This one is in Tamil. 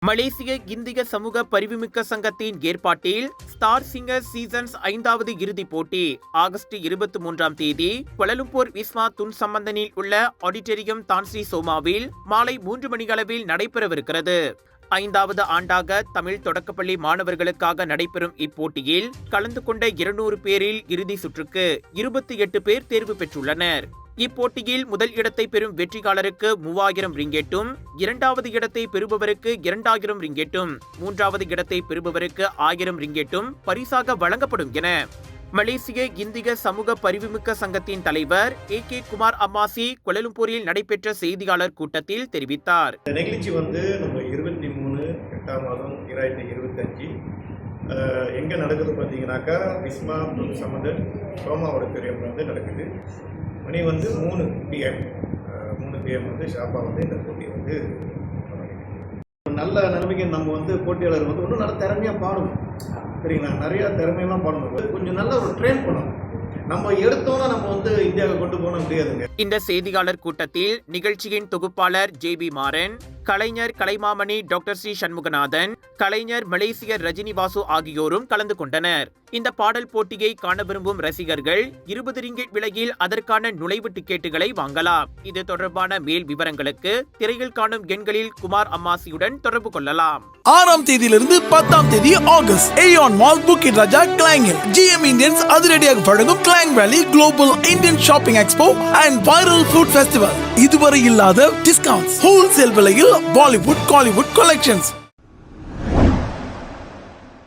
மலேசிய இந்திய சமூக பரிவுமிக்க சங்கத்தின் ஏற்பாட்டில் ஸ்டார் சிங்கர் சீசன்ஸ் 5வது இறுதிப் போட்டி ஆகஸ்ட் 23ஆம் தேதி கோலாலம்பூர் விஸ்மா துன் சம்பந்தனில் உள்ள ஆடிட்டோரியம் தான்ஸ்ரீ சோமாவில் மாலை 3 மணியளவில் நடைபெறவிருக்கிறது. 5வது ஆண்டாக தமிழ் தொடக்கப்பள்ளி மாணவர்களுக்காக நடைபெறும் இப்போட்டியில் கலந்து கொண்ட 200 பேரில் இறுதி சுற்றுக்கு 28 பேர் தேர்வு பெற்றுள்ளனர். இப்போட்டியில் முதல் இடத்தை பெறும் வெற்றியாளருக்கு 3000 ரிங்கெட்டும், 2வது இடத்தை பெறுபவருக்கு 2000 ரிங்கெட்டும், 3வது இடத்தை பெறுபவருக்கு 1000 ரிங்கெட்டும் பரிசாக வழங்கப்படும் என மலேசிய இந்திய சமூக பரிவுமிக்க சங்கத்தின் தலைவர் AK குமார் அம்மாசி கோலாலம்பூரில் நடைபெற்ற செய்தியாளர் கூட்டத்தில் தெரிவித்தார். இந்த நிகழ்ச்சி நம்ம 23/8/2025 எங்கே நடக்குது பார்த்தீங்கன்னாக்கா விஸ்மா துன் சம்பந்தன் சோமா ஆடிட்டோரியம் நடக்குது. மணி 3 PM ஷாப்பா இந்த போட்டி நல்ல நிலைமைக்கு நம்ம போட்டியாளர் இன்னும் நல்ல திறமையாக பாடணும். சரிங்களா, நிறையா திறமையெல்லாம் பாடணும். கொஞ்சம் நல்ல ஒரு ட்ரெயின் பண்ணணும். நம்ம எடுத்தோம்னா நம்ம இந்தியாவை கொண்டு போன முடியாதுங்க. இந்த செய்தியாளர் கூட்டத்தில் நிகழ்ச்சியின் தொகுப்பாளர் JB மாறன், கலைஞர் கலைமாமணி டாக்டர் ஸ்ரீ சண்முகநாதன், கலைஞர் மலேசிய ரஜினி வாசு ஆகியோரும் கலந்து கொண்டனர். இந்த பாடல் போட்டியை காண விரும்பும் ரசிகர்கள் 20 ரிங்கெட் விலையில் அதற்கான நுழைவு டிக்கெட்டுகளை வாங்கலாம். இது தொடர்பான மேல் விவரங்களுக்கு திரையில் காணும் எண்களில் குமார் அம்மாசியுடன் தொடர்பு கொள்ளலாம். 6ஆம் தேதியிலிருந்து 10ஆம் தேதி ஆகஸ்ட் ஏயான் மால் புக்கிட் ராஜா கிளாங்கில் GM இந்தியன்ஸ் அதிரடியாக வழங்கும் கிளாங் வேலி global Indian shopping expo and viral food festival. இதுவரை இல்லாத டிஸ்கவுண்ட்ஸ், ஹோல்சேல் விலையில் பாலிவுட் காலிவுட் கலெக்ஷன்ஸ்.